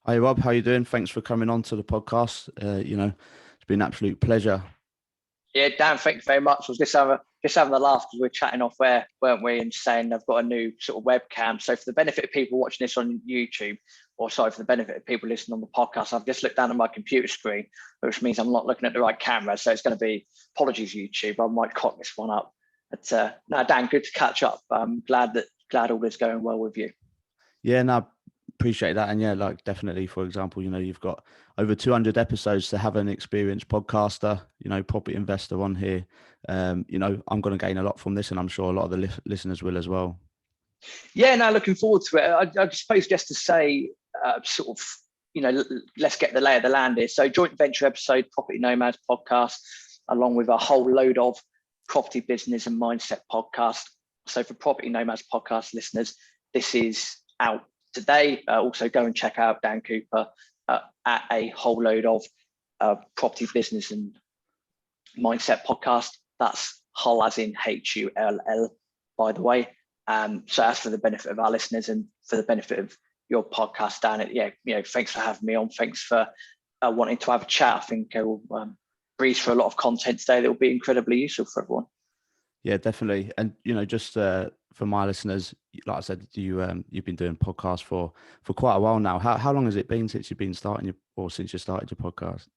Hey Rob, how you doing? Thanks for coming on to the podcast. It's been an absolute pleasure. Yeah, Dan, thank you very much. I was just having a laugh because we were chatting off air, weren't we? And saying I've got a new sort of webcam. So for the benefit of people watching this on YouTube, or sorry, for the benefit of people listening on the podcast, I've just looked down at my computer screen, which means I'm not looking at the right camera. So it's going to be, apologies YouTube, I might cock this one up. But no, Dan, good to catch up. I'm glad all is going well with you. Yeah, no, appreciate that. And yeah, like definitely, for example, you've got over 200 episodes to have an experienced podcaster, property investor on here. I'm going to gain a lot from this, and I'm sure a lot of the listeners will as well. Yeah, no, looking forward to it. I suppose just to say, let's get the lay of the land here. So joint venture episode, Property Nomads Podcast, along with a whole load of property business and mindset podcasts. So for Property Nomads Podcast listeners, this is out today. Also go and check out Dan Cooper at a whole load of property business and mindset podcast. That's Hull as in Hull, by the way. So that's for the benefit of our listeners and for the benefit of your podcast, Dan. Thanks for having me on. Thanks for wanting to have a chat. I think we'll breeze through a lot of content today that will be incredibly useful for everyone. Yeah, definitely. And just for my listeners, like I said, you've been doing podcasts for quite a while now. How long has it been since you've been since you started your podcast?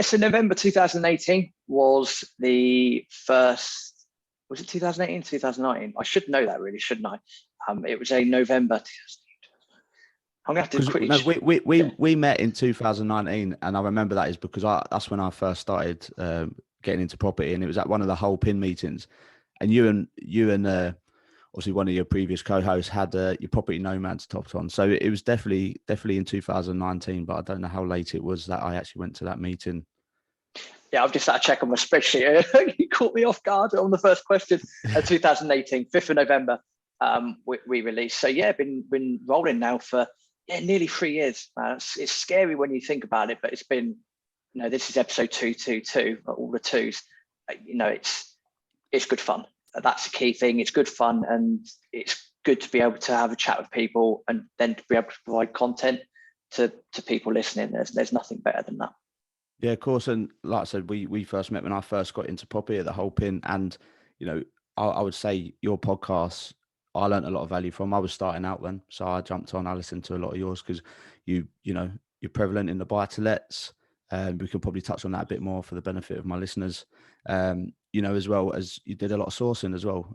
So November 2018 was the first. Was it 2018, 2019? I should know that, really, shouldn't I? It was a November. I'm gonna have to quickly. No, we met in 2019, and I remember that is because that's when I first started getting into property, and it was at one of the whole pin meetings, and you and obviously one of your previous co-hosts had your Property Nomads topped on. So it was definitely in 2019, but I don't know how late it was that I actually went to that meeting. Yeah, I've just had to check on my spreadsheet. You caught me off guard on the first question. 2018, 5th of November, we released. So yeah, been rolling now for nearly 3 years. It's scary when you think about it, but it's been, this is episode 222, all the twos. It's good fun. That's the key thing. It's good fun, and it's good to be able to have a chat with people, and then to be able to provide content to people listening. There's nothing better than that. Yeah, of course. And like I said, we first met when I first got into property at the whole pin. And, I would say your podcast, I learned a lot of value from. I was starting out then. So I jumped on, I listened to a lot of yours because you're prevalent in the buy to lets. We can probably touch on that a bit more for the benefit of my listeners, as well as you did a lot of sourcing as well.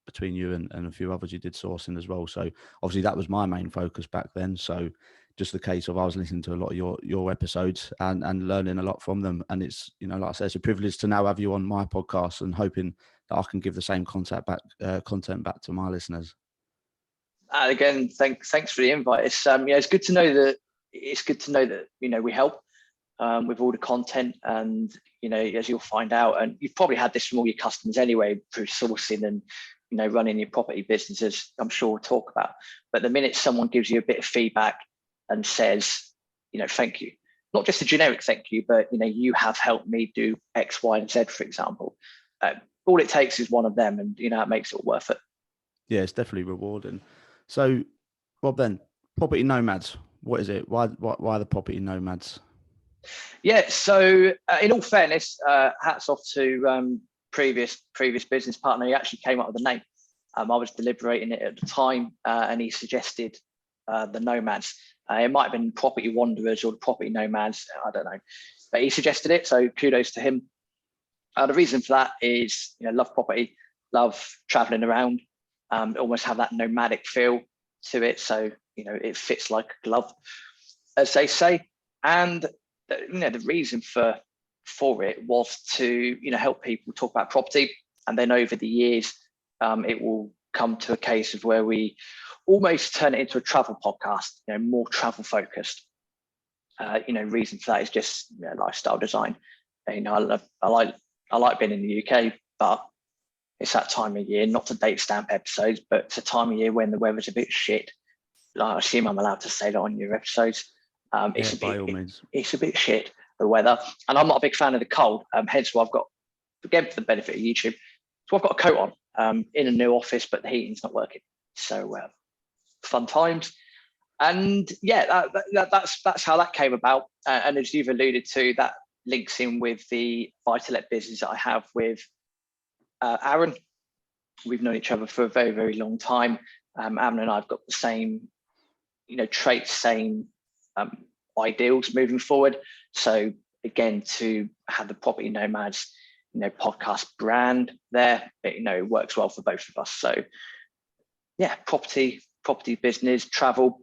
Between you and a few others, you did sourcing as well. So obviously that was my main focus back then. So just the case of I was listening to a lot of your episodes and learning a lot from them. And it's, like I said, it's a privilege to now have you on my podcast and hoping that I can give the same content back to my listeners. Again, thanks for the invite. It's good to know that we help with all the content, and as you'll find out, and you've probably had this from all your customers anyway through sourcing and running your property businesses, I'm sure we'll talk about. But the minute someone gives you a bit of feedback and says, thank you, not just a generic thank you, but you have helped me do X, Y, and Z, for example. All it takes is one of them, and it makes it worth it. Yeah, it's definitely rewarding. So, Rob, then Property Nomads, what is it? Why the Property Nomads? Yeah, so in all fairness, hats off to previous business partner. He actually came up with the name. I was deliberating it at the time, and he suggested the Nomads. It might have been Property Wanderers or the Property Nomads, I don't know, but he suggested it, so kudos to him. The reason for that is, love property, love traveling around, almost have that nomadic feel to it. So, it fits like a glove, as they say. And, the reason for it was to, help people talk about property. And then over the years, it will come to a case of where we almost turn it into a travel podcast, more travel focused. Reason for that is just lifestyle design. I like being in the UK, but it's that time of year, not to date stamp episodes, but it's a time of year when the weather's a bit shit. I assume I'm allowed to say that on your episodes. It's a bit shit, the weather. And I'm not a big fan of the cold. Hence why I've got, again, for the benefit of YouTube, so I've got a coat on in a new office, but the heating's not working. So fun times. And yeah, that's how that came about. And as you've alluded to, that links in with the buy-to-let business that I have with Aaron. We've known each other for a very, very long time. Aaron and I have got the same, traits, same ideals moving forward. So again, to have the Property Nomads, podcast brand there, it works well for both of us. So yeah, property business, travel.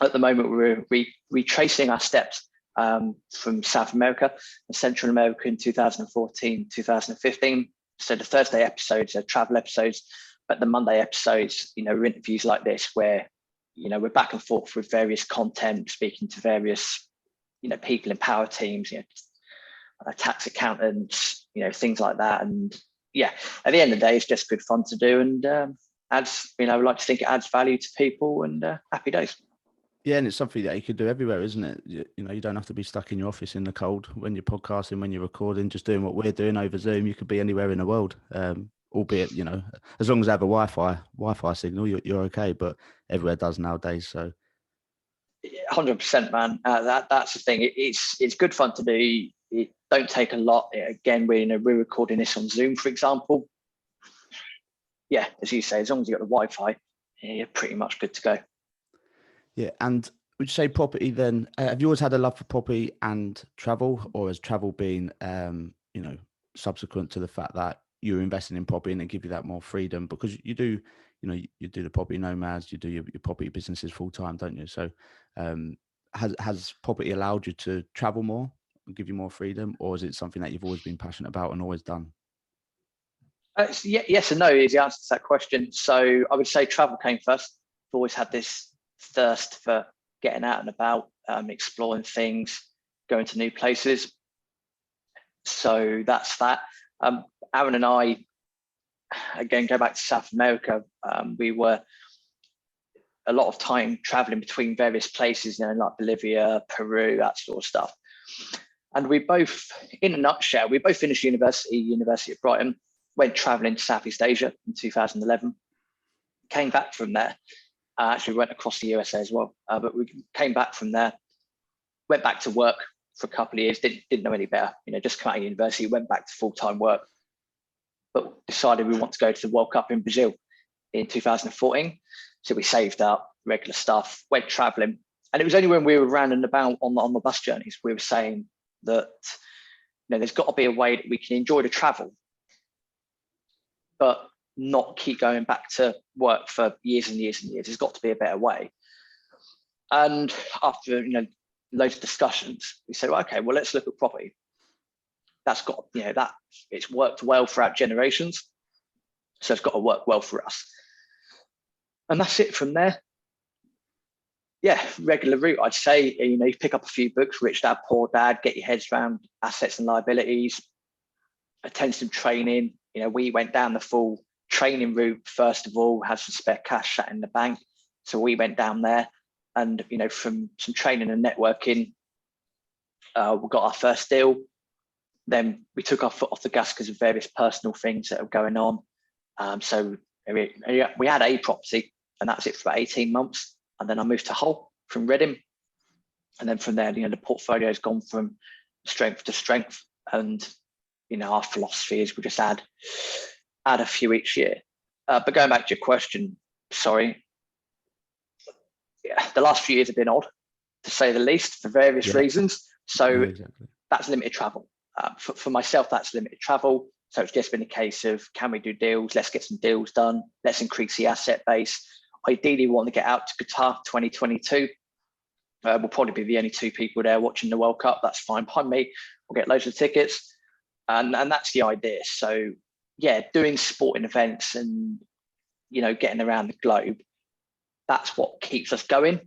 At the moment, we're retracing our steps from South America and Central America in 2014, 2015. So the Thursday episodes are travel episodes, but the Monday episodes, are interviews like this where, we're back and forth with various content, speaking to various, people in power teams, tax accountants, things like that. And yeah, at the end of the day, it's just good fun to do, and adds, I like to think it adds value to people, and happy days. Yeah, and it's something that you could do everywhere, isn't it? You don't have to be stuck in your office in the cold when you're podcasting, when you're recording, just doing what we're doing over Zoom. You could be anywhere in the world, albeit, as long as I have a Wi-Fi signal, you're okay. But everywhere does nowadays. So 100%, man. That's the thing. It's good fun to do. It don't take a lot. Again, we're recording this on Zoom, for example. Yeah, as you say, as long as you've got the Wi-Fi, you're pretty much good to go. Yeah, and would you say property then? Have you always had a love for property and travel, or has travel been, subsequent to the fact that you're investing in property and it give you that more freedom? Because you do, you do the Property Nomads, you do your property businesses full time, don't you? So, has property allowed you to travel more and give you more freedom, or is it something that you've always been passionate about and always done? Yes and no is the answer to that question. So I would say travel came first. I've always had this thirst for getting out and about, exploring things, going to new places. So that's that. Aaron and I, again, go back to South America. We were a lot of time traveling between various places, like Bolivia, Peru, that sort of stuff. And we both, in a nutshell, we both finished University of Brighton, went traveling to Southeast Asia in 2011, came back from there. Actually went across the USA as well, but we came back from there, went back to work for a couple of years, didn't know any better, just come out of university, went back to full-time work, but decided we want to go to the World Cup in Brazil in 2014. So we saved up, regular stuff, went traveling. And it was only when we were round and about on the bus journeys, we were saying that, there's got to be a way that we can enjoy the travel, but not keep going back to work for years and years and years. There's got to be a better way. And after loads of discussions, we said, well, okay, well, let's look at property. That's got, that it's worked well throughout generations, so it's got to work well for us. And that's it from there. Yeah, regular route, I'd say. You pick up a few books, Rich Dad, Poor Dad, get your heads around assets and liabilities, attend some training. We went down the full training route first of all, had some spare cash sat in the bank, so we went down there, and from some training and networking, we got our first deal. Then we took our foot off the gas because of various personal things that were going on. So we had a property, and that's it for about 18 months, and then I moved to Hull from Reading, and then from there, the portfolio has gone from strength to strength, and our philosophy is we just add a few each year. But going back to your question, sorry. Yeah, the last few years have been odd, to say the least, for various reasons. So exactly. That's limited travel. For myself, that's limited travel. So it's just been a case of, can we do deals? Let's get some deals done. Let's increase the asset base. Ideally, we want to get out to Qatar 2022. We'll probably be the only two people there watching the World Cup. That's fine by me. We'll get loads of tickets. And that's the idea. So yeah, doing sporting events and, getting around the globe, that's what keeps us going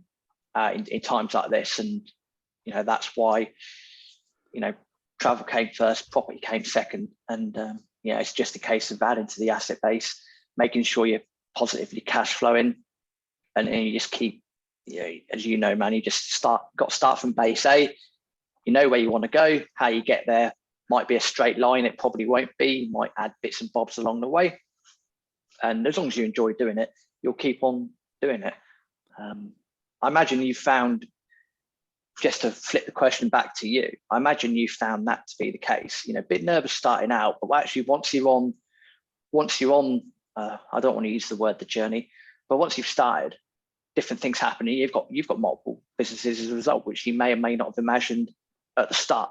in times like this. And, that's why, travel came first, property came second. And, it's just a case of adding to the asset base, making sure you're positively cash flowing. And you just keep, as man, you just got to start from base A. You know where you want to go, how you get there. Might be a straight line, it probably won't be. You might add bits and bobs along the way. And as long as you enjoy doing it, you'll keep on doing it. I imagine you found, just to flip the question back to you, I imagine you found that to be the case. A bit nervous starting out, but actually once you're on, I don't want to use the word the journey, but once you've started, different things happening. You've got multiple businesses as a result, which you may or may not have imagined at the start.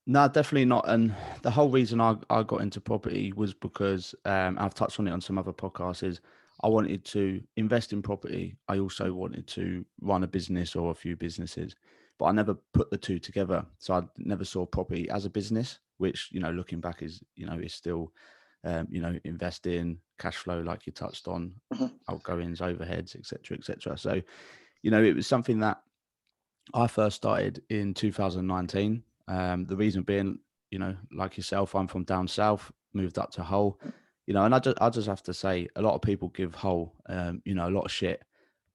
No, definitely not. And the whole reason I got into property was because I've touched on it on some other podcasts, is I wanted to invest in property. I also wanted to run a business or a few businesses, but I never put the two together. So I never saw property as a business, which, looking back is still, investing, cash flow, like you touched on, outgoings, overheads, etc., etc. So, it was something that I first started in 2019. The reason being, like yourself, I'm from down south, moved up to Hull, and I just have to say, a lot of people give Hull, a lot of shit.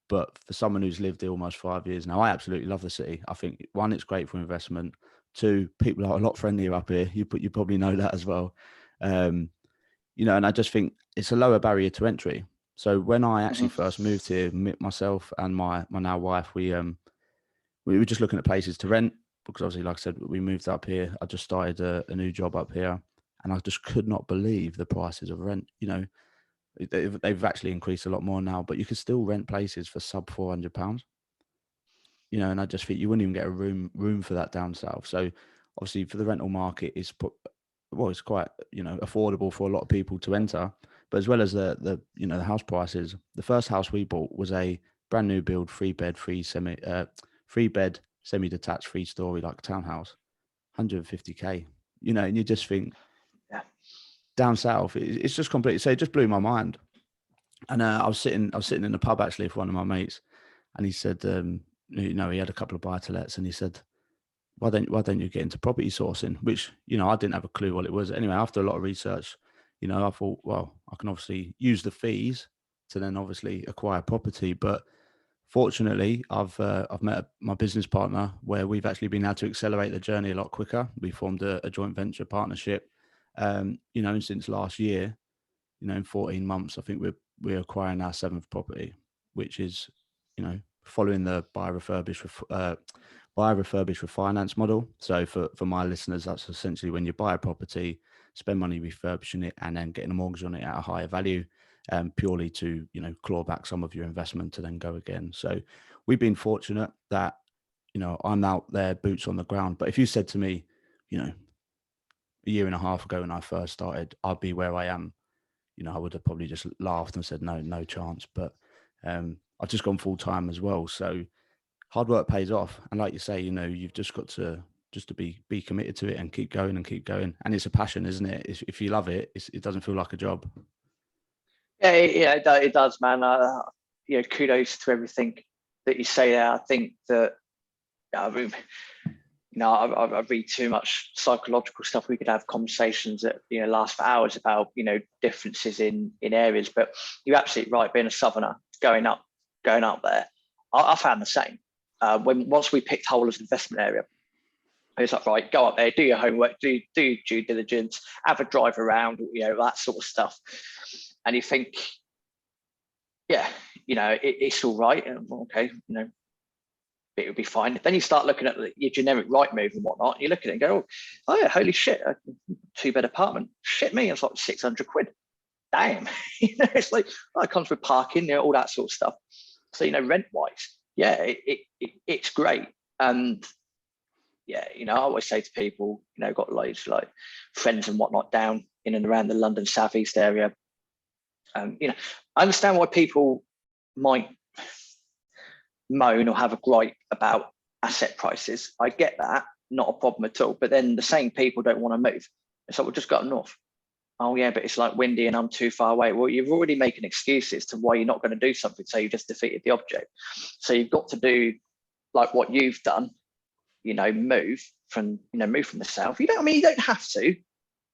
But for someone who's lived here almost 5 years now, I absolutely love the city. I think, one, it's great for investment. Two, people are a lot friendlier up here. You probably know that as well. And I just think it's a lower barrier to entry. So when I actually first moved here, myself and my now wife, we were just looking at places to rent, because obviously, like I said, we moved up here. I just started a new job up here, and I just could not believe the prices of rent. They've actually increased a lot more now, but you can still rent places for sub £400. And I just think you wouldn't even get a room for that down south. So obviously, for the rental market, it's quite affordable for a lot of people to enter. But as well as the house prices, the first house we bought was a brand new build, three bed semi-detached 3-story like townhouse, 150k. And you just think, down south, it's just completely. So it just blew my mind. And I was sitting in the pub actually for one of my mates, and he said, he had a couple of buy-to-lets, and he said, why don't you get into property sourcing? Which, I didn't have a clue what it was. Anyway, after a lot of research, I thought, well, I can obviously use the fees to then obviously acquire property. But fortunately, I've met my business partner, where we've actually been able to accelerate the journey a lot quicker. We formed a joint venture partnership, and since last year, in 14 months, I think we're acquiring our 7th property, which is, following the buy refurbish refinance model. So for my listeners, that's essentially when you buy a property, spend money refurbishing it, and then getting a mortgage on it at a higher value, purely to, claw back some of your investment to then go again. So we've been fortunate that, I'm out there, boots on the ground. But if you said to me, a year and a half ago when I first started, I'd be where I am, I would have probably just laughed and said, no chance. But I've just gone full time as well. So hard work pays off. And like you say, you've just got to be committed to it and keep going and keep going. And it's a passion, isn't it? If you love it, it doesn't feel like a job. Yeah, it does, man. Kudos to everything that you say there. I think that, I read too much psychological stuff. We could have conversations that last for hours about differences in areas. But you're absolutely right. Being a southerner, going up there, I found the same. Once we picked Hull as an investment area, it's like, right, go up there, do your homework, do due diligence, have a drive around, that sort of stuff. And you think, it's all right. Okay, it would be fine. Then you start looking at your generic Rightmove and whatnot, and you look at it and go, oh yeah, holy shit, a 2-bed apartment. Shit me, it's like 600 quid. Damn. It's like, it comes with parking, all that sort of stuff. So, rent-wise, it's great. And I always say to people, got loads like friends and whatnot down in and around the London Southeast area. I understand why people might moan or have a gripe about asset prices. I get that, not a problem at all. But then the same people don't want to move. It's like, we'll just go up north. Oh yeah, but it's like windy and I'm too far away. Well, you're already making excuses to why you're not going to do something. So you just defeated the object. So you've got to do like what you've done, move from the south. You don't have to,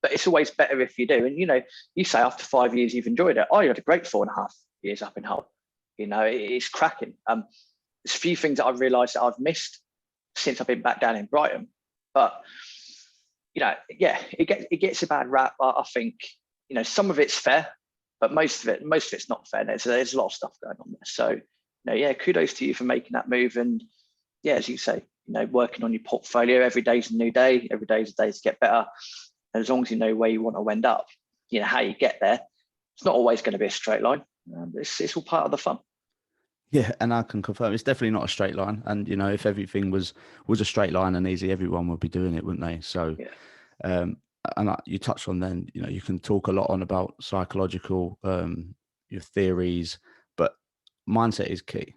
but it's always better if you do. And, you say after 5 years, you've enjoyed it. Oh, you had a great 4.5 years up in Hull. It's cracking. There's a few things that I've realised that I've missed since I've been back down in Brighton. But, it gets a bad rap. I think, some of it's fair, but most of it's not fair. There's a lot of stuff going on there. So, kudos to you for making that move. And yeah, as you say, working on your portfolio, every day's a new day, every day's a day to get better. And as long as you know where you want to end up, how you get there, it's not always going to be a straight line. It's all part of the fun. Yeah, and I can confirm it's definitely not a straight line. And if everything was a straight line and easy, everyone would be doing it, wouldn't they? So, and you touched on then, you can talk a lot on about psychological, your theories, but mindset is key.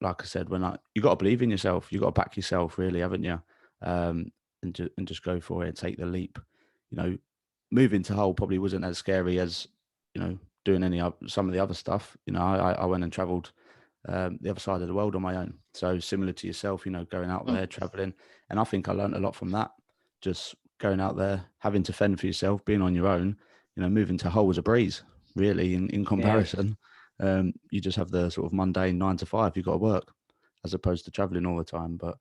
Like I said, you got to believe in yourself, you got to back yourself, really, haven't you? And just go for it and take the leap. Moving to Hull probably wasn't as scary as doing some of the other stuff. I went and travelled the other side of the world on my own. So similar to yourself, going out there, traveling. And I think I learned a lot from that. Just going out there, having to fend for yourself, being on your own, moving to Hull was a breeze, really, in comparison. Yeah. You just have the sort of mundane 9 to 5, you've got to work, as opposed to traveling all the time. But,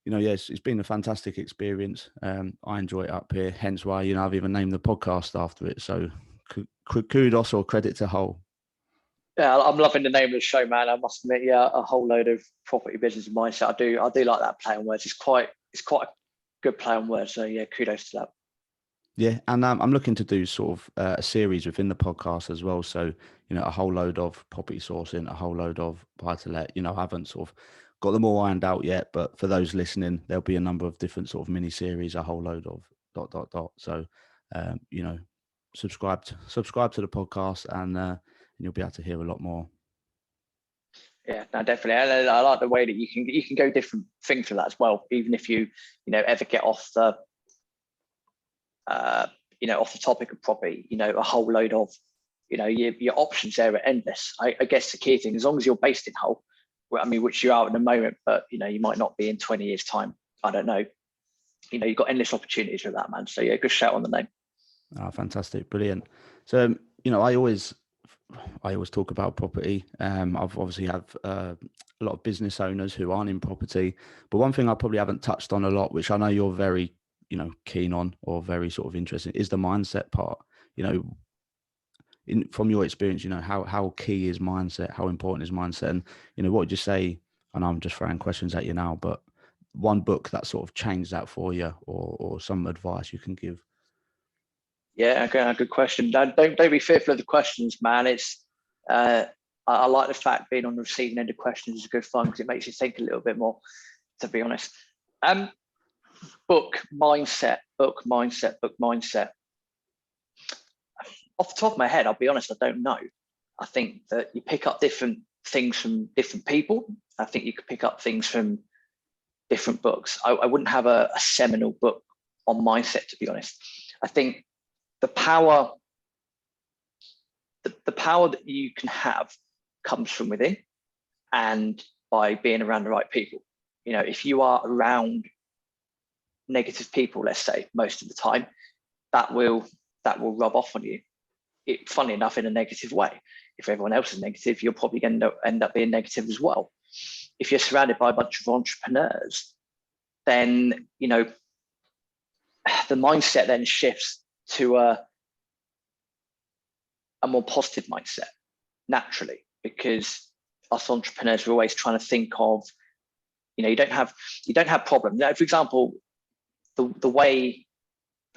yes, it's been a fantastic experience. I enjoy it up here, hence why, I've even named the podcast after it. So kudos or credit to Hull. Yeah, I'm loving the name of the show, man. I must admit, a whole load of property business mindset. I do like that play on words. It's quite a good play on words. So yeah, kudos to that. Yeah, and I'm looking to do sort of a series within the podcast as well. So a whole load of property sourcing, a whole load of buy-to-let. I haven't sort of got them all ironed out yet, but for those listening, there'll be a number of different sort of mini series, a whole load of ... So subscribe to the podcast, and you'll be able to hear a lot more. Yeah, no, definitely. I like the way that you can go different things with that as well. Even if you ever get off the off the topic of property, a whole load of your options there are endless. I guess the key thing, as long as you're based in Hull, which you are at the moment, but you might not be in 20 years time. I don't know. You've got endless opportunities with that, man. So yeah, good shout on the name. Oh, fantastic, brilliant. So I always talk about property. I've obviously have a lot of business owners who aren't in property, but one thing I probably haven't touched on a lot, which I know you're very keen on or very sort of interested in, is the mindset part. From your experience, how key is mindset, how important is mindset, and what would you say? And I'm just throwing questions at you now, but one book that sort of changed that for you, or some advice you can give. Yeah, okay, good question. Don't be fearful of the questions, man. It's I like the fact being on the receiving end of questions is good fun because it makes you think a little bit more, to be honest. Book mindset. Off the top of my head, I'll be honest, I don't know. I think that you pick up different things from different people. I think you could pick up things from different books. I wouldn't have a seminal book on mindset, to be honest. I think the power that you can have comes from within and by being around the right people. If you are around negative people, let's say, most of the time, that will rub off on you. Funny enough, in a negative way. If everyone else is negative, you're probably going to end up being negative as well. If you're surrounded by a bunch of entrepreneurs, then the mindset then shifts to a more positive mindset naturally, because us entrepreneurs are always trying to think of, you don't have problems. Now, for example, the way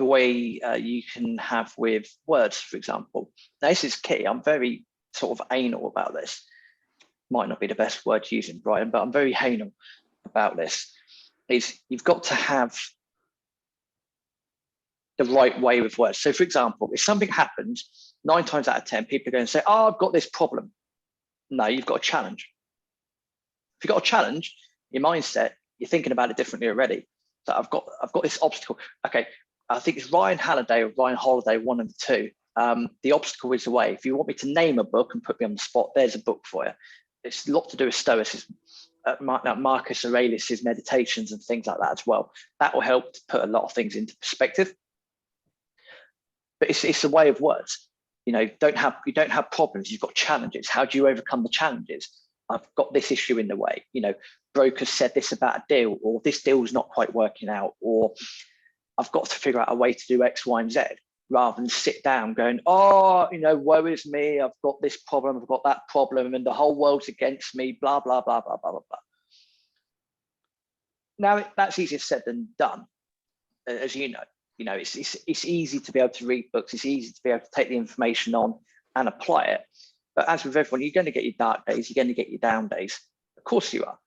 you can have with words, for example. Now, this is key. I'm very sort of anal about this. Might not be the best word to use in Brighton, but I'm very anal about this. Is you've got to have the right way with words. So, for example, if something happens, 9 times out of 10, people are going to say, "Oh, I've got this problem." No, you've got a challenge. If you've got a challenge, your mindset, you're thinking about it differently already. So I've got this obstacle. Okay, I think it's Ryan Halliday or Ryan Holiday, one of the two. The obstacle is the way. If you want me to name a book and put me on the spot, there's a book for you. It's a lot to do with Stoicism. Marcus Aurelius's meditations and things like that as well. That will help to put a lot of things into perspective. But it's a way of words. You don't have problems. You've got challenges. How do you overcome the challenges? I've got this issue in the way. Brokers said this about a deal, or this deal is not quite working out, or I've got to figure out a way to do X, Y, and Z. rather than sit down going, oh, woe is me, I've got this problem, I've got that problem, and the whole world's against me, blah, blah, blah, blah, blah, blah, blah. Now, that's easier said than done, as you know. It's easy to be able to read books, it's easy to be able to take the information on and apply it. But as with everyone, you're going to get your dark days, you're going to get your down days. Of course you are.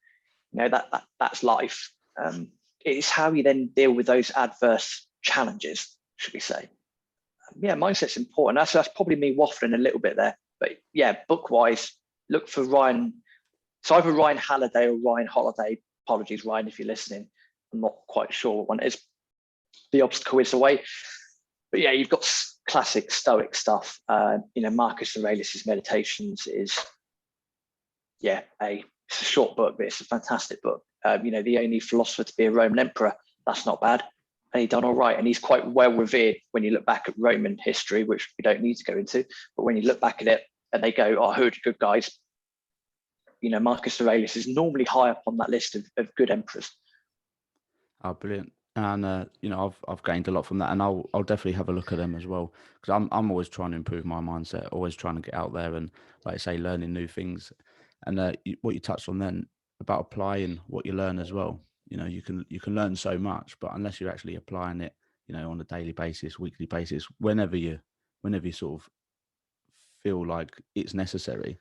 That's life. It's how you then deal with those adverse challenges, should we say. Mindset's important. That's probably me waffling a little bit there. But yeah, book-wise, look for Ryan. It's either Ryan Halliday or Ryan Holiday. Apologies, Ryan, if you're listening. I'm not quite sure what one it is. The Obstacle is the Way. But yeah, you've got classic Stoic stuff. Marcus Aurelius's Meditations is, it's a short book, but it's a fantastic book. The only philosopher to be a Roman emperor, that's not bad. And he's done all right. And he's quite well revered when you look back at Roman history, which we don't need to go into. But when you look back at it and they go, oh, who are the good guys? Marcus Aurelius is normally high up on that list of good emperors. Oh, brilliant. And, I've gained a lot from that, and I'll definitely have a look at them as well, because I'm always trying to improve my mindset, always trying to get out there and, like I say, learning new things. And what you touched on then about applying what you learn as well. You can learn so much, but unless you're actually applying it, on a daily basis, weekly basis, whenever you sort of feel like it's necessary,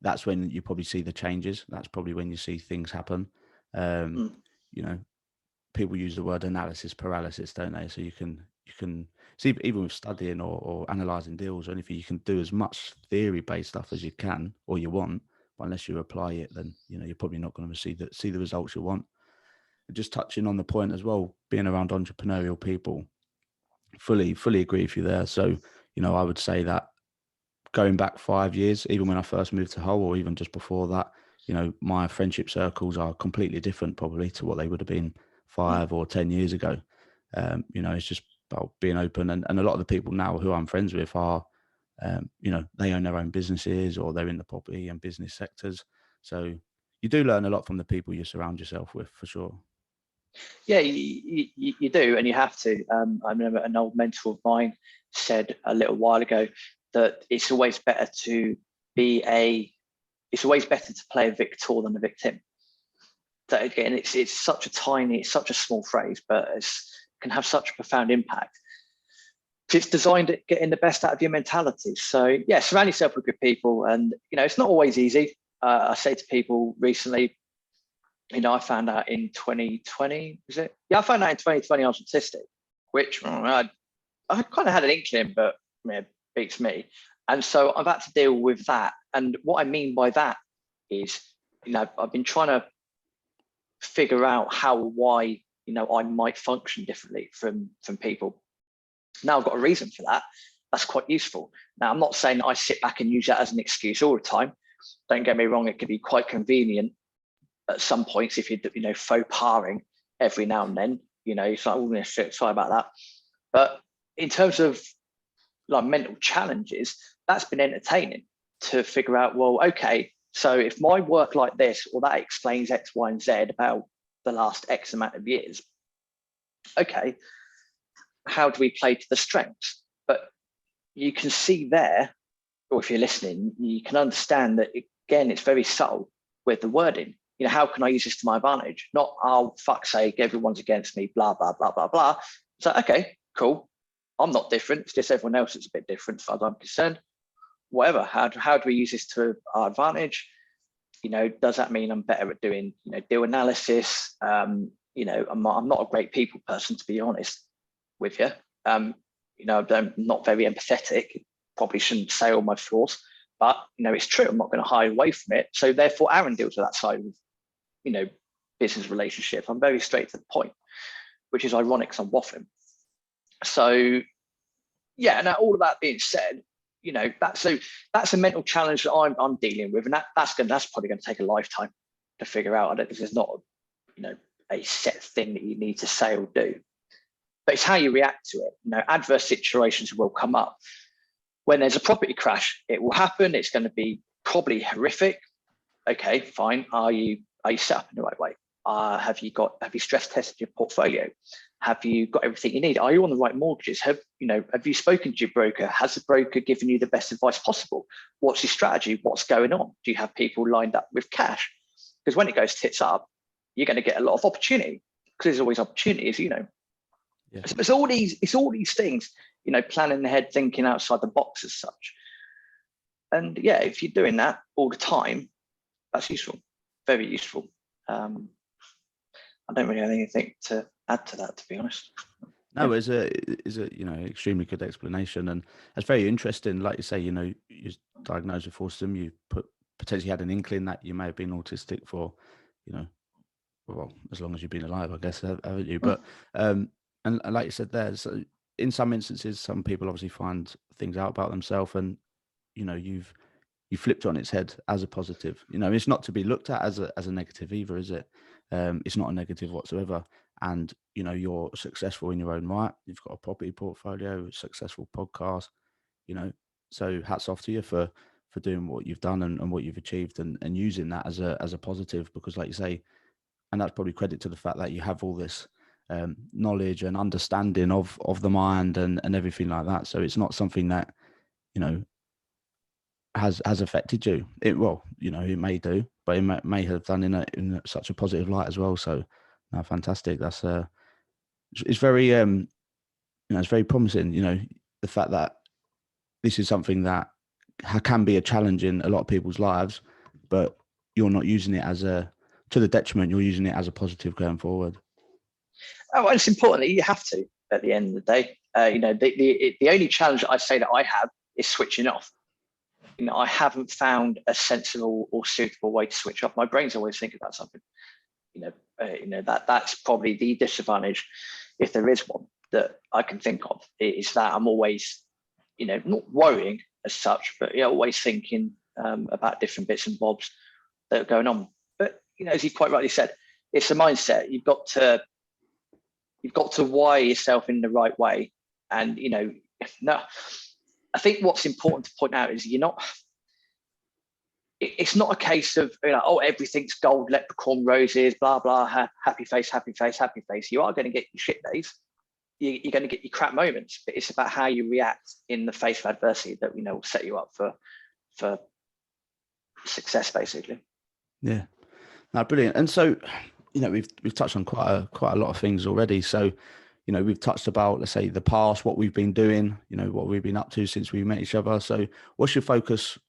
that's when you probably see the changes. That's probably when you see things happen. People use the word analysis paralysis, don't they? So you can see, even with studying or analyzing deals or anything, you can do as much theory-based stuff as you can or you want, but unless you apply it, then you're probably not going to see the results you want. Just touching on the point as well, being around entrepreneurial people, fully agree with you there. So I would say that going back 5 years, even when I first moved to Hull, or even just before that, my friendship circles are completely different probably to what they would have been 5 or 10 years ago. It's just about being open, and a lot of the people now who I'm friends with are, they own their own businesses or they're in the property and business sectors. So you do learn a lot from the people you surround yourself with, for sure. Yeah, you do, and you have to. I remember an old mentor of mine said a little while ago that it's always better to play a victor than a victim. So again, it's such a small phrase, but it can have such a profound impact. It's designed at getting the best out of your mentality. So yeah, surround yourself with good people, and it's not always easy. I say to people recently, I found out in 2020, was it? Yeah, I found out in 2020 I was autistic, which I kind of had an inkling, but beats me. And so I've had to deal with that. And what I mean by that is, I've been trying to figure out why I might function differently from people. Now I've got a reason for that. That's quite useful. Now, I'm not saying that I sit back and use that as an excuse all the time. Don't get me wrong, it could be quite convenient at some points if you're faux paring every now and then. It's like, oh, shit, sorry about that. But in terms of like mental challenges, that's been entertaining to figure out, well, okay, so if my work like this, or that explains X, Y, and Z about the last X amount of years, okay, how do we play to the strengths? But you can see there, or if you're listening, you can understand that, again, it's very subtle with the wording. How can I use this to my advantage? Not, oh, fuck's sake, everyone's against me, blah, blah, blah, blah, blah. So, okay, cool. I'm not different. It's just everyone else that's a bit different as far as I'm concerned. Whatever. How do we use this to our advantage? Does that mean I'm better at doing, deal analysis? I'm not a great people person, to be honest with you. I'm not very empathetic. Probably shouldn't say all my flaws, but it's true. I'm not going to hide away from it. So therefore, Aaron deals with that side of, business relationships. I'm very straight to the point, which is ironic because I'm waffling. So yeah, now all of that being said, that's a mental challenge that I'm dealing with, and that's probably going to take a lifetime to figure out. I don't think there's not a set thing that you need to say or do, but it's how you react to it. Adverse situations will come up. When there's a property crash, it will happen. It's going to be probably horrific. Okay, fine. Are you set up in the right way? Have you stress tested your portfolio? Have you got everything you need? Are you on the right mortgages? Have you spoken to your broker? Has the broker given you the best advice possible? What's your strategy? What's going on? Do you have people lined up with cash? Because when it goes tits up, you're going to get a lot of opportunity, because there's always opportunities, Yeah. So it's all these things, planning ahead, thinking outside the box as such. And yeah, if you're doing that all the time, that's useful, very useful. I don't really have anything to add to that, to be honest. No, it's a extremely good explanation, and that's very interesting. Like you say, you're diagnosed with autism. You potentially had an inkling that you may have been autistic for, well, as long as you've been alive, I guess, haven't you? But and like you said there, so in some instances, some people obviously find things out about themselves, and you flipped on its head as a positive. It's not to be looked at as a negative either, is it? It's not a negative whatsoever. And you're successful in your own right. You've got a property portfolio, a successful podcast. So hats off to you for doing what you've done and what you've achieved, and using that as a positive, because like you say, and that's probably credit to the fact that you have all this knowledge and understanding of the mind and everything like that. So it's not something that has affected you. It may do, but it may have done in such a positive light as well. So no, fantastic. That's it's very it's very promising. The fact that this is something that can be a challenge in a lot of people's lives, but you're not using it to the detriment. You're using it as a positive going forward. Oh, and it's important that you have to, at the end of the day. The only challenge I say that I have is switching off. I haven't found a sensible or suitable way to switch off. My brain's always thinking about something. That's probably the disadvantage, if there is one, that I can think of, is that I'm always, not worrying as such, but always thinking about different bits and bobs that are going on. But as you quite rightly said, it's a mindset. You've got to wire yourself in the right way, and no. I think what's important to point out is it's not a case of, everything's gold, leprechaun roses, blah, blah, happy face, happy face, happy face. You are going to get your shit days. You're going to get your crap moments, but it's about how you react in the face of adversity that, will set you up for success, basically. Yeah. No, brilliant. And so, we've touched on quite a lot of things already. So, we've touched about, let's say, the past, what we've been doing, what we've been up to since we met each other. So what's your focus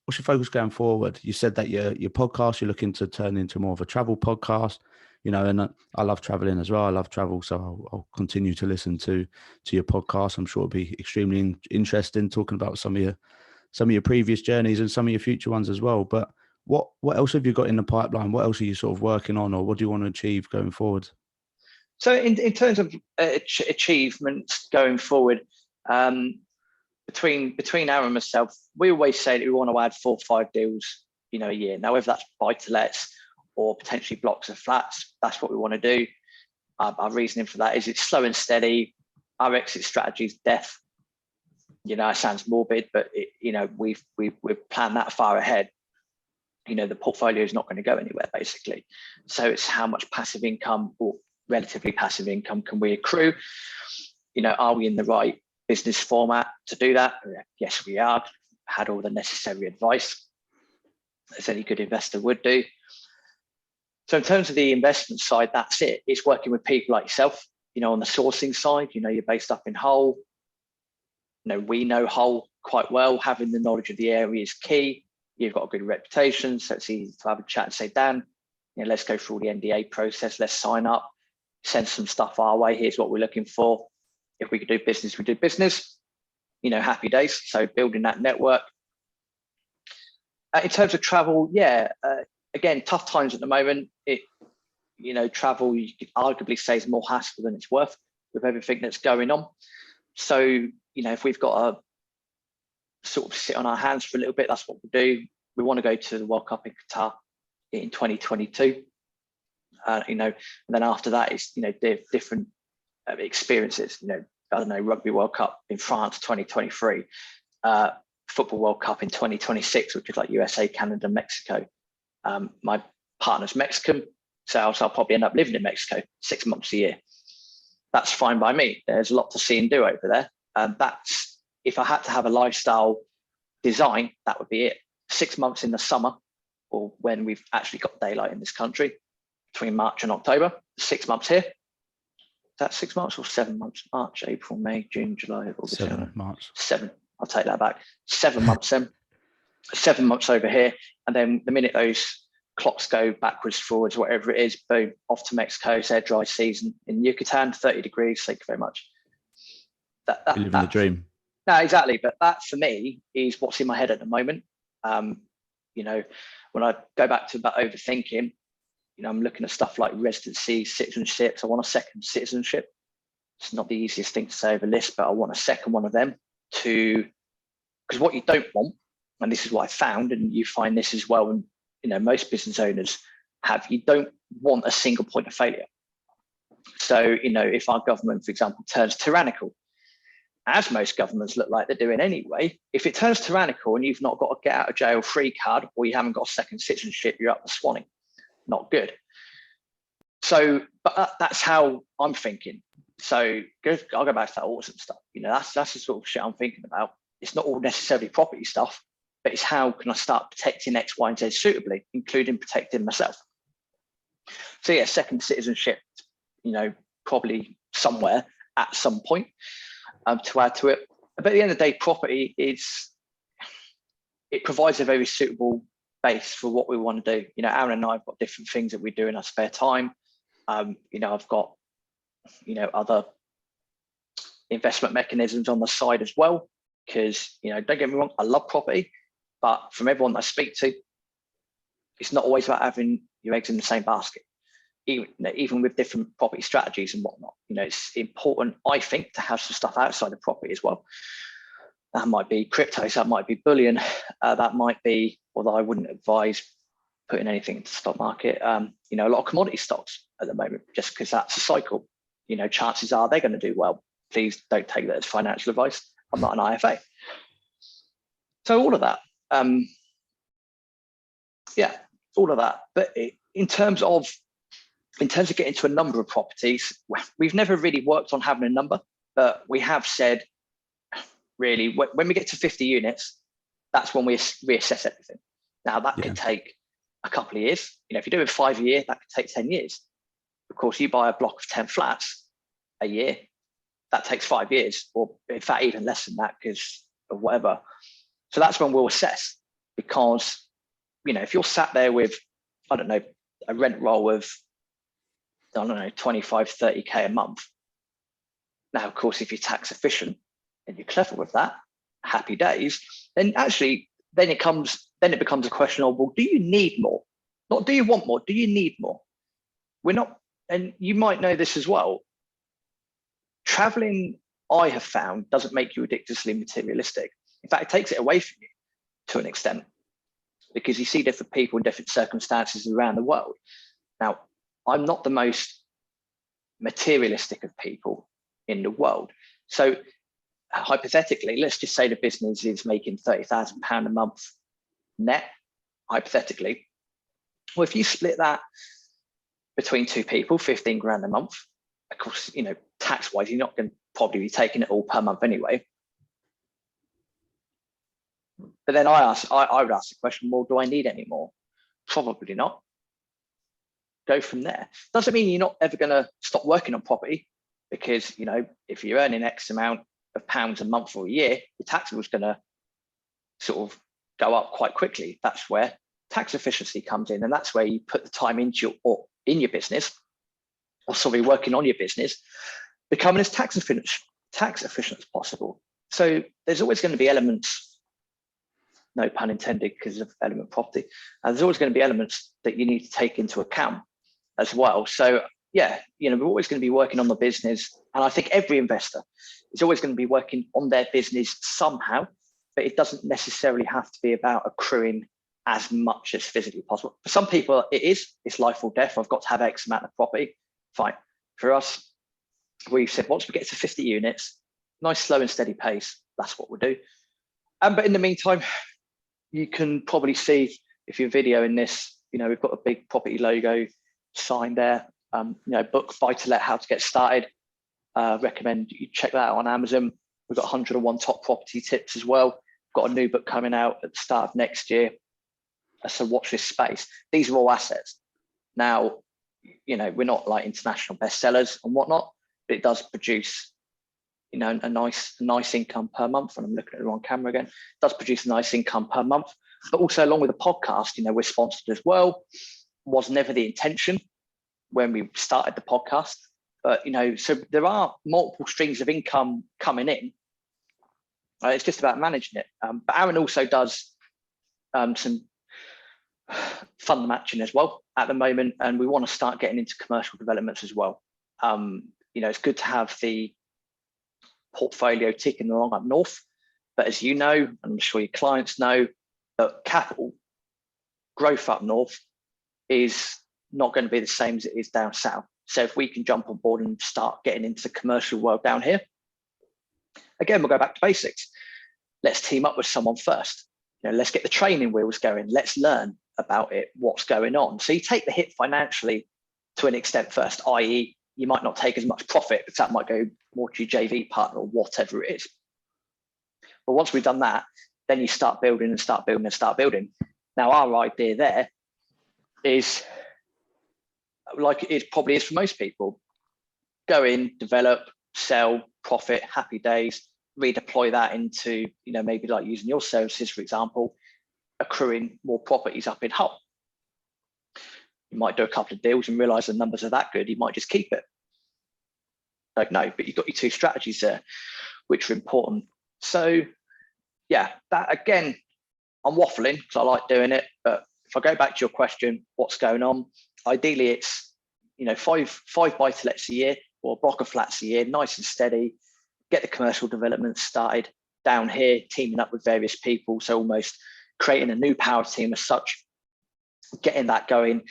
going forward? You said that your podcast, you're looking to turn into more of a travel podcast, and I love traveling as well. I love travel. So I'll continue to listen to your podcast. I'm sure it'll be extremely interesting talking about some of your previous journeys and some of your future ones as well. But what else have you got in the pipeline? What else are you sort of working on, or what do you want to achieve going forward? So in terms of achievements going forward, between Aaron and myself, we always say that we want to add 4 or 5 deals, a year. Now, whether that's buy-to-lets or potentially blocks of flats, that's what we want to do. Our reasoning for that is it's slow and steady. Our exit strategy is death. It sounds morbid, but we've planned that far ahead. The portfolio is not going to go anywhere, basically. So it's how much passive income or relatively passive income can we accrue? Are we in the right business format to do that? Yes, we are. Had all the necessary advice, as any good investor would do. So in terms of the investment side, that's it. It's working with people like yourself, on the sourcing side. You're based up in Hull. We know Hull quite well. Having the knowledge of the area is key. You've got a good reputation, so it's easy to have a chat and say, Dan, let's go through all the NDA process. Let's sign up. Send some stuff our way. Here's what we're looking for. If we could do business, we do business. Happy days. So building that network. In terms of travel, again, tough times at the moment. Travel, you could arguably say, is more hassle than it's worth with everything that's going on. So, if we've got to sort of sit on our hands for a little bit, that's what we'll do. We want to go to the World Cup in Qatar in 2022. And then after that, it's different experiences. Rugby World Cup in France 2023, Football World Cup in 2026, which is like USA, Canada, Mexico. My partner's Mexican, so I'll probably end up living in Mexico 6 months a year. that's fine by me. There's a lot to see and do over there. That's, if I had to have a lifestyle design, that would be it. 6 months in the summer, or when we've actually got daylight in this country, between March and October. 6 months here. Is that 6 months or 7 months? March, April, May, June, July, August. 7 March. 7. I'll take that back. 7 months then. 7 months over here. And then the minute those clocks go backwards, forwards, whatever it is, boom, off to Mexico. It's their dry season in Yucatan, 30 degrees. Thank you very much. You're living the dream. No, exactly. But that for me is what's in my head at the moment. You know, when I go back to about overthinking, you know, I'm looking at stuff like residency, citizenships. I want a second citizenship. It's not the easiest thing to say over list, but I want a second one of them because what you don't want, and this is what I found, and you find this as well, and you know, most business owners have, you don't want a single point of failure. So, you know, if our government, for example, turns tyrannical, as most governments look like they're doing anyway, if it turns tyrannical and you've not got a get out of jail free card, or you haven't got a second citizenship, you're up the swanning. Not good. So, but that's how I'm thinking. So I'll go back to that autumn stuff. You know, that's the sort of shit I'm thinking about. It's not all necessarily property stuff, but it's how can I start protecting X, Y, and Z suitably, including protecting myself. So yeah, second citizenship, you know, probably somewhere at some point to add to it. But at the end of the day, property it provides a very suitable base for what we want to do. You know, Aaron and I have got different things that we do in our spare time. You know, I've got, you know, other investment mechanisms on the side as well, because, you know, don't get me wrong, I love property, but from everyone that I speak to, it's not always about having your eggs in the same basket. Even with different property strategies and whatnot, you know, it's important, I think, to have some stuff outside of property as well. That might be cryptos, that might be bullion, that might be, although I wouldn't advise putting anything into the stock market, you know, a lot of commodity stocks at the moment, just because that's a cycle. You know, chances are they're going to do well. Please don't take that as financial advice. I'm not an IFA. So all of that, yeah, all of that. But in terms of getting to a number of properties, we've never really worked on having a number, but we have said, really, when we get to 50 units, that's when we reassess everything. Now, that could take a couple of years. You know, if you're doing 5 a year, that could take 10 years. Of course, you buy a block of 10 flats a year, that takes 5 years, or in fact, even less than that because of whatever. So that's when we'll assess, because, you know, if you're sat there with, I don't know, a rent roll of, I don't know, 25, 30K a month. Now, of course, if you're tax efficient and you're clever with that, happy days, then actually, then it becomes a question of, well, do you need more? Not do you want more, do you need more? We're not, and you might know this as well. Traveling, I have found, doesn't make you ridiculously materialistic. In fact, it takes it away from you to an extent, because you see different people in different circumstances around the world. Now, I'm not the most materialistic of people in the world. So hypothetically, let's just say the business is making £30,000 a month net, hypothetically. Well, if you split that between two people, 15 grand a month, of course, you know, tax wise, you're not going to probably be taking it all per month anyway. But then I would ask the question, well, do I need any more? Probably not. Go from there. Doesn't mean you're not ever going to stop working on property, because, you know, if you're earning X amount of pounds a month or a year, your taxable is going to sort of go up quite quickly. That's where tax efficiency comes in, and that's where you put the time into your business, or sorry, working on your business, becoming as tax efficient as possible. So there's always going to be elements, no pun intended, because of element property. There's always going to be elements that you need to take into account as well. So yeah, you know, we're always going to be working on the business, and I think every investor is always going to be working on their business somehow, but it doesn't necessarily have to be about accruing as much as physically possible. For some people, it's life or death. I've got to have X amount of property. Fine. For us, we've said once we get to 50 units, nice, slow and steady pace, that's what we'll do. But in the meantime, you can probably see, if you're videoing this, you know, we've got a big property logo sign there, you know, book Buy to Let, how to get started. Recommend you check that out on Amazon. We've got 101 top property tips as well. Got a new book coming out at the start of next year. So watch this space. These are all assets. Now, we're not like international bestsellers and whatnot, but it does produce, a nice income per month. And I'm looking at it on camera again. It does produce a nice income per month. But also along with the podcast, we're sponsored as well. Was never the intention when we started the podcast. But, so there are multiple streams of income coming in. It's just about managing it. But Aaron also does some fund matching as well at the moment. And we want to start getting into commercial developments as well. It's good to have the portfolio ticking along up north. But as you know, and I'm sure your clients know, that capital growth up north is not going to be the same as it is down south. So if we can jump on board and start getting into the commercial world down here, again, we'll go back to basics. Let's team up with someone first. Let's get the training wheels going. Let's learn about it, what's going on. So you take the hit financially to an extent first, i.e. you might not take as much profit because that might go more to your JV partner or whatever it is. But once we've done that, then you start building and start building and start building. Now, our idea there is, like it probably is for most people, go in, develop, sell, profit, happy days, redeploy that into, maybe like using your services, for example, accruing more properties up in Hull. You might do a couple of deals and realize the numbers are that good, you might just keep it. Like, no, but you've got your two strategies there, which are important. So yeah, that again, I'm waffling because I like doing it, but if I go back to your question, what's going on? Ideally, it's five buy-to-lets a year or a block of flats a year, nice and steady. Get the commercial development started down here, teaming up with various people. So almost creating a new power team as such, getting that going.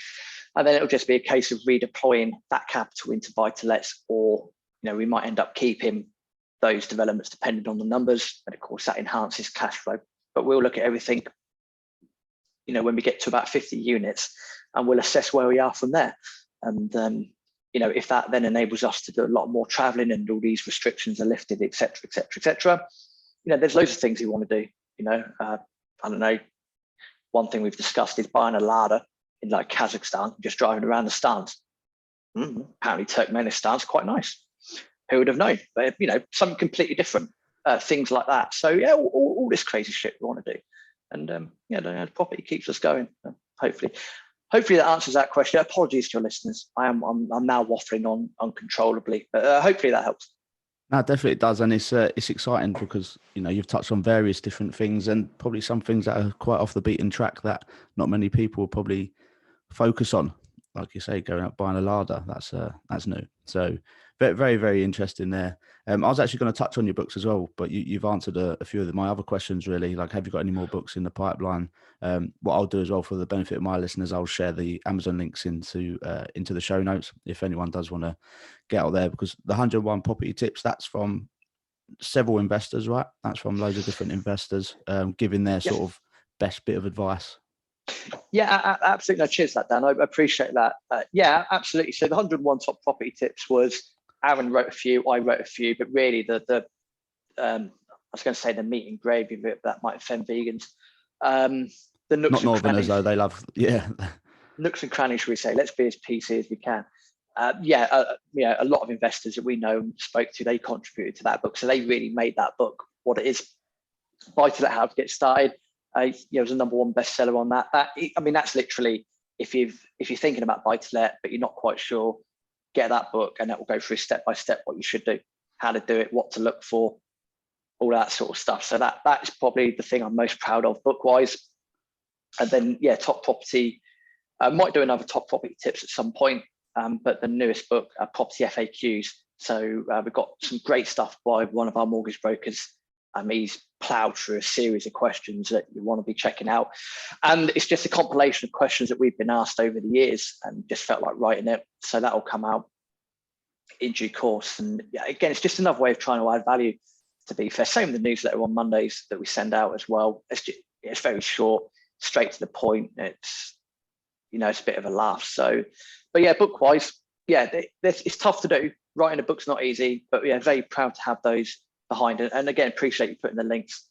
And then it'll just be a case of redeploying that capital into buy-to-lets, or we might end up keeping those developments depending on the numbers. And of course, that enhances cash flow. But we'll look at everything, when we get to about 50 units, and we'll assess where we are from there. And if that then enables us to do a lot more traveling and all these restrictions are lifted, et cetera, there's loads of things we want to do. I don't know. One thing we've discussed is buying a Lada in like Kazakhstan, just driving around the stands. Apparently Turkmenistan's quite nice. Who would have known? But something completely different, things like that. So yeah, all this crazy shit we want to do. And the property keeps us going. Hopefully that answers that question. Apologies to your listeners. I'm now waffling on uncontrollably, but hopefully that helps. No, definitely it does, and it's exciting because you've touched on various different things, and probably some things that are quite off the beaten track that not many people will probably focus on. Like you say, going out buying a Lada, that's new. So very, very, very interesting there. I was actually going to touch on your books as well, but you've answered a few of my other questions really. Like, have you got any more books in the pipeline? What I'll do as well for the benefit of my listeners, I'll share the Amazon links into the show notes if anyone does want to get out there, because the 101 property tips, that's from several investors, right? That's from loads of different investors giving their sort of best bit of advice. Yeah, absolutely. No, cheers, that Dan. I appreciate that. Yeah, absolutely. So the 101 top property tips was Aaron wrote a few, I wrote a few, but really the I was going to say the meat and gravy bit, but that might offend vegans. The nooks not and Northerners crannies, though, they love nooks and crannies, should we say? Let's be as PC as we can. A lot of investors that we know and spoke to, they contributed to that book, so they really made that book what it is. Buy-to-let, how to get started. It was a #1 bestseller on that. That's literally, if you're thinking about buy-to-let but you're not quite sure, get that book, and that will go through step by step what you should do, how to do it, what to look for, all that sort of stuff. So that is probably the thing I'm most proud of book-wise. And then top property. Might do another top property tips at some point, but the newest book, Property FAQs. So we've got some great stuff by one of our mortgage brokers. He's ploughed through a series of questions that you want to be checking out. And it's just a compilation of questions that we've been asked over the years and just felt like writing it. So that'll come out in due course. And again, it's just another way of trying to add value, to be fair. Same with the newsletter on Mondays that we send out as well. It's very short, straight to the point. It's a bit of a laugh. So, but yeah, book wise, it's tough to do. writing a book's not easy, but yeah, very proud to have those behind it. And again, appreciate you putting the links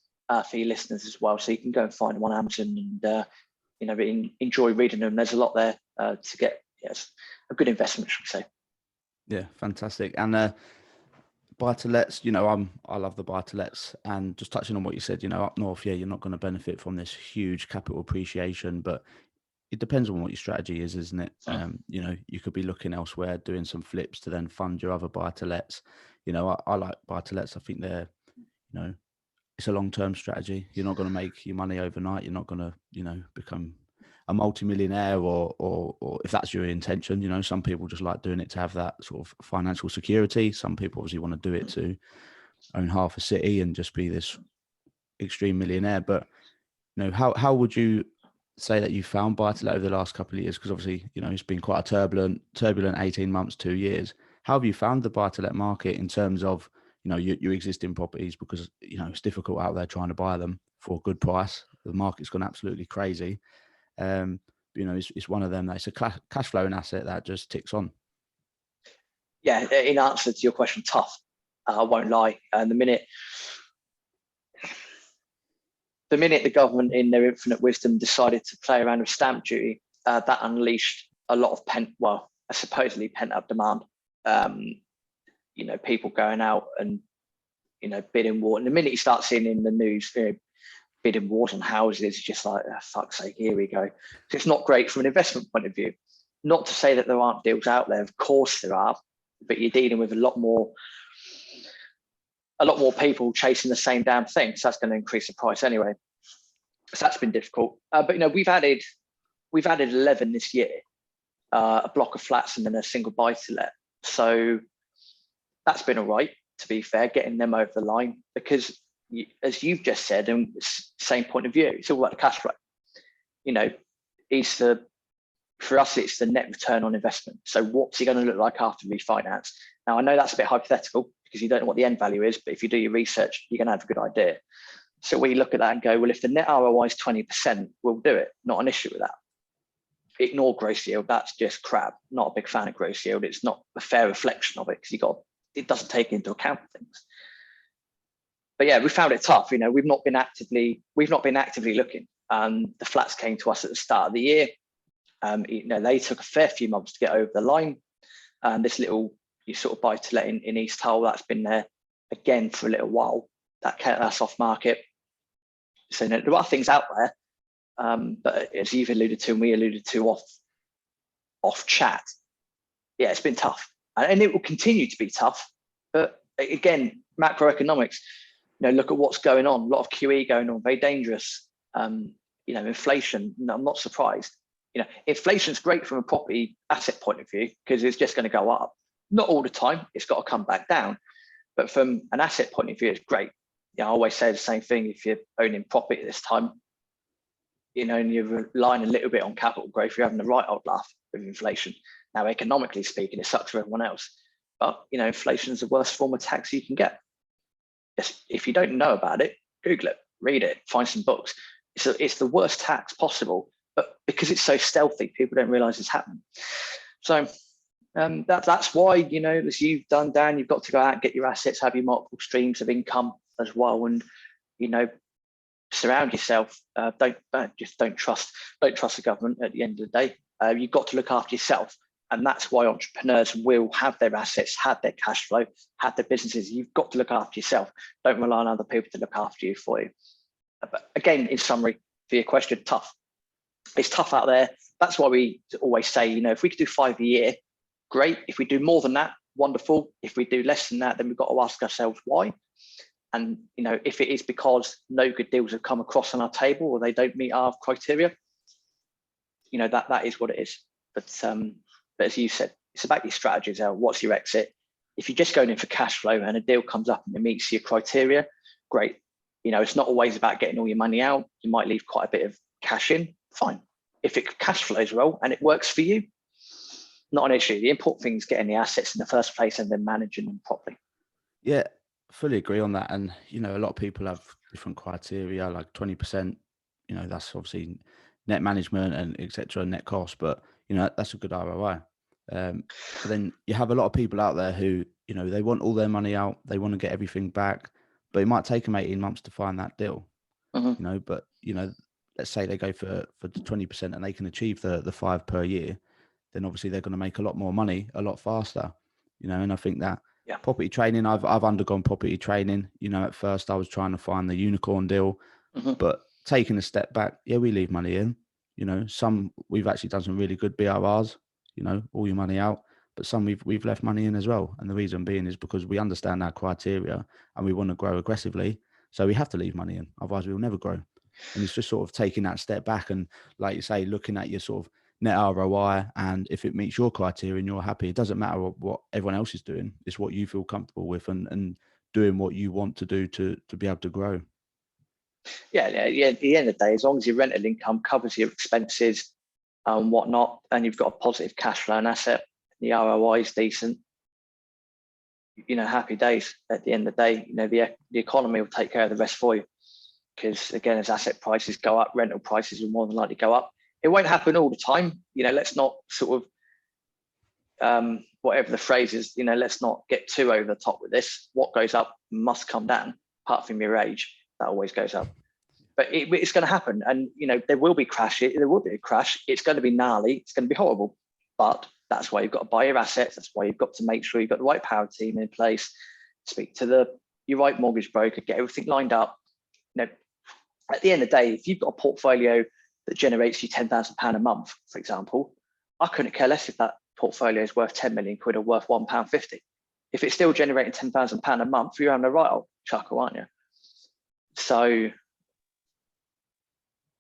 for your listeners as well, so you can go and find them on Amazon and enjoy reading them. There's a lot there to get. Yes, a good investment, should we say? Yeah, fantastic. And buy-to-lets, I love the buy-to-lets, and just touching on what you said, up north, you're not going to benefit from this huge capital appreciation, but it depends on what your strategy is, isn't it? You could be looking elsewhere, doing some flips to then fund your other buy-to-lets. I like buy-to-lets. I think they're, it's a long-term strategy. You're not going to make your money overnight. You're not going to, become a multimillionaire or if that's your intention. Some people just like doing it to have that sort of financial security. Some people obviously want to do it to own half a city and just be this extreme millionaire. But, how would you say that you found buy-to-let over the last couple of years? Because obviously, it's been quite a turbulent 18 months, 2 years. How have you found the buy-to-let market in terms of, your existing properties? Because, it's difficult out there trying to buy them for a good price. The market's gone absolutely crazy. It's one of them that's a cash flowing asset that just ticks on. Yeah, in answer to your question, tough. I won't lie. And the minute the government, in their infinite wisdom, decided to play around with stamp duty, that unleashed a lot of supposedly pent up demand. People going out and bidding war. And the minute you start seeing in the news, bidding wars on houses, just like, oh, fuck's sake, here we go. So it's not great from an investment point of view. Not to say that there aren't deals out there, of course there are, but you're dealing with a lot more people chasing the same damn thing. So that's going to increase the price anyway. So that's been difficult. But we've added 11 this year, a block of flats and then a single buy-to-let. So that's been all right, to be fair, getting them over the line, because as you've just said, and same point of view, it's all about the cash flow. For us, it's the net return on investment. So what's it going to look like after refinance? Now, I know that's a bit hypothetical because you don't know what the end value is, but if you do your research, you're going to have a good idea. So we look at that and go, well, if the net ROI is 20%, we'll do it. Not an issue with that. Ignore gross yield. That's just crap. Not a big fan of gross yield. It's not a fair reflection of it because it doesn't take into account things. But yeah, we found it tough. We've not been actively looking. The flats came to us at the start of the year. They took a fair few months to get over the line. This little sort of buy-to-let in East Hull, that's been there again for a little while. That's off market. So there are things out there, but as you've alluded to and we alluded to off chat, yeah, it's been tough, and it will continue to be tough. But again, macroeconomics. Look at what's going on. A lot of QE going on, very dangerous. Inflation. I'm not surprised. Inflation's great from a property asset point of view because it's just going to go up. Not all the time. It's got to come back down. But from an asset point of view, it's great. I always say the same thing. If you're owning property at this time, and you're relying a little bit on capital growth, you're having the right old laugh with inflation. Now, economically speaking, it sucks for everyone else. But, inflation is the worst form of tax you can get. If you don't know about it, Google it, read it, find some books. It's the worst tax possible, but because it's so stealthy, people don't realize it's happening. So that's why, as you've done, Dan, you've got to go out and get your assets, have your multiple streams of income as well, and surround yourself. Don't trust the government. At the end of the day, you've got to look after yourself. And that's why entrepreneurs will have their assets, have their cash flow, have their businesses. You've got to look after yourself. Don't rely on other people to look after you for you. But again, in summary, for your question, tough. It's tough out there. That's why we always say, if we could do 5 a year, great. If we do more than that, wonderful. If we do less than that, then we've got to ask ourselves why. And, if it is because no good deals have come across on our table or they don't meet our criteria, that is what it is. But as you said, it's about your strategies. What's your exit? If you're just going in for cash flow and a deal comes up and it meets your criteria, great. It's not always about getting all your money out. You might leave quite a bit of cash in, fine. If it cash flows well and it works for you, not an issue. The important thing is getting the assets in the first place and then managing them properly. Yeah, fully agree on that. And, a lot of people have different criteria, like 20%, that's obviously net management and et cetera, net cost, but that's a good ROI. But then you have a lot of people out there who you know, they want all their money out, they want to get everything back, but it might take them 18 months to find that deal, you know. But, you know, let's say they go for 20% and they can achieve the 5 per year, then obviously they're going to make a lot more money a lot faster, you know. And I think that property training, I've undergone property training, you know. At first I was trying to find the unicorn deal, but taking a step back, we leave money in, you know. Some we've actually done some really good BRRs, you know, all your money out, but some we've left money in as well. And the reason being is because we understand our criteria and we want to grow aggressively. So we have to leave money in, otherwise we'll never grow. And it's just sort of taking that step back and, like you say, looking at your sort of net ROI, and if it meets your criteria and you're happy, it doesn't matter what everyone else is doing. It's what you feel comfortable with, and doing what you want to do to be able to grow. Yeah. At the end of the day, as long as your rental income covers your expenses and whatnot, and you've got a positive cash flow and asset, the ROI is decent, you know, happy days. At the end of the day, you know, the economy will take care of the rest for you. Because again, as asset prices go up, rental prices will more than likely go up. It won't happen all the time. You know, let's not sort of, whatever the phrase is, you know, let's not get too over the top with this. What goes up must come down. Apart from your age, that always goes up. But it's going to happen. And, you know, there will be crashes. There will be a crash. It's going to be gnarly. It's going to be horrible. But that's why you've got to buy your assets. That's why you've got to make sure you've got the right power team in place. Speak to your right mortgage broker. Get everything lined up. You know, at the end of the day, if you've got a portfolio that generates you £10,000 a month, for example, I couldn't care less if that portfolio is worth 10 million quid or worth £1.50. If it's still generating £10,000 a month, you're having a right old chuckle, aren't you? So,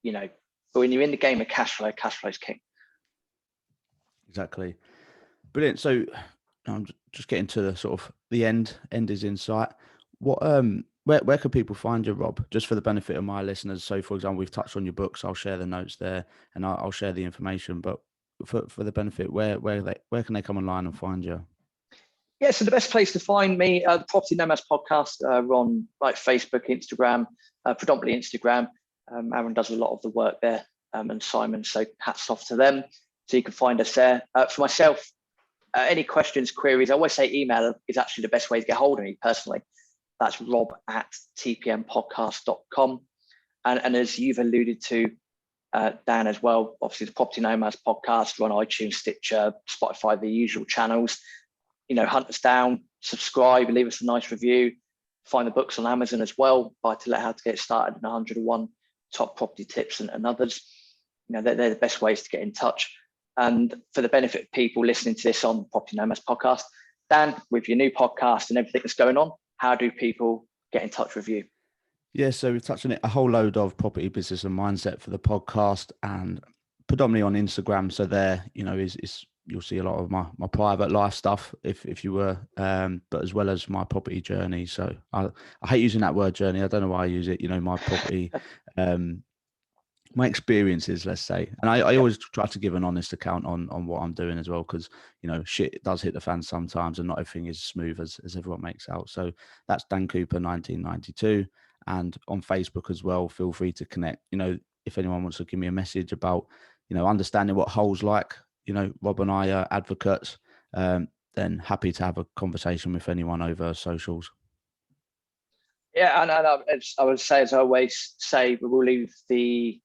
you know, but when you're in the game of cash flow is king. Exactly. Brilliant. So I'm just getting to the sort of the end is in sight. What where can people find you, Rob? Just for the benefit of my listeners. So, for example, we've touched on your books. I'll share the notes there, and I'll share the information. But for the benefit, where can they come online and find you? Yeah, so the best place to find me, the Property Nomads Podcast, we're on like Facebook, Instagram, predominantly Instagram. Aaron does a lot of the work there, and Simon. So hats off to them. So you can find us there. For myself, any questions, queries, I always say email is actually the best way to get hold of me personally. That's rob@tpmpodcast.com. And as you've alluded to, Dan, as well, obviously the Property Nomads Podcast, we're on iTunes, Stitcher, Spotify, the usual channels. You know, hunt us down, subscribe, leave us a nice review. Find the books on Amazon as well, Buy to Let, How to Get Started, and 101 Top Property Tips and others. You know, they're the best ways to get in touch. And for the benefit of people listening to this on the Property Nomads Podcast, Dan, with your new podcast and everything that's going on, how do people get in touch with you? Yeah, so we've touched on it, a whole load of property, business and mindset for the podcast, and predominantly on Instagram. So there, you know, is you'll see a lot of my private life stuff if you were, but as well as my property journey. So I hate using that word journey. I don't know why I use it. You know, my property, my experiences, let's say. And I always try to give an honest account on what I'm doing as well, because, you know, shit does hit the fan sometimes and not everything is smooth as everyone makes out. So that's Dan Cooper 1992. And on Facebook as well, feel free to connect. You know, if anyone wants to give me a message about, you know, understanding what hole's like, you know, Rob and I are advocates, then happy to have a conversation with anyone over socials. Yeah, and I would say, as I always say, we will leave the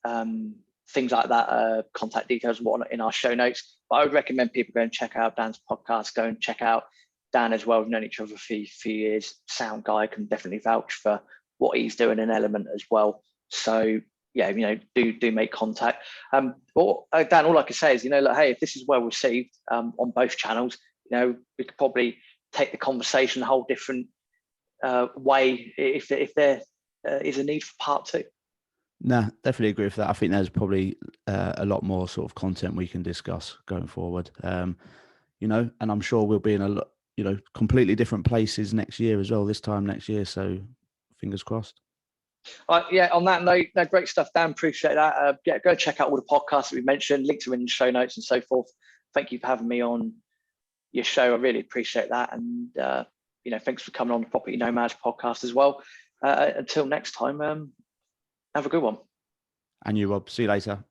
things like that, contact details and whatnot in our show notes. But I would recommend people go and check out Dan's podcast, go and check out Dan as well. We've known each other for a few years. Sound guy, can definitely vouch for what he's doing in Element as well. So yeah, you know, do make contact. Dan, all I can say is, you know, like, hey, if this is well received on both channels, you know, we could probably take the conversation a whole different way if there is a need for part 2. No, definitely agree with that. I think there's probably a lot more sort of content we can discuss going forward. You know, and I'm sure we'll be in a lot, you know, completely different places next year as well, this time next year. So fingers crossed. Yeah, on that note, no, great stuff, Dan. Appreciate that. Go check out all the podcasts that we mentioned. Links are in the show notes and so forth. Thank you for having me on your show. I really appreciate that. And, you know, thanks for coming on the Property Nomads Podcast as well. Until next time, have a good one. And you, Rob. See you later.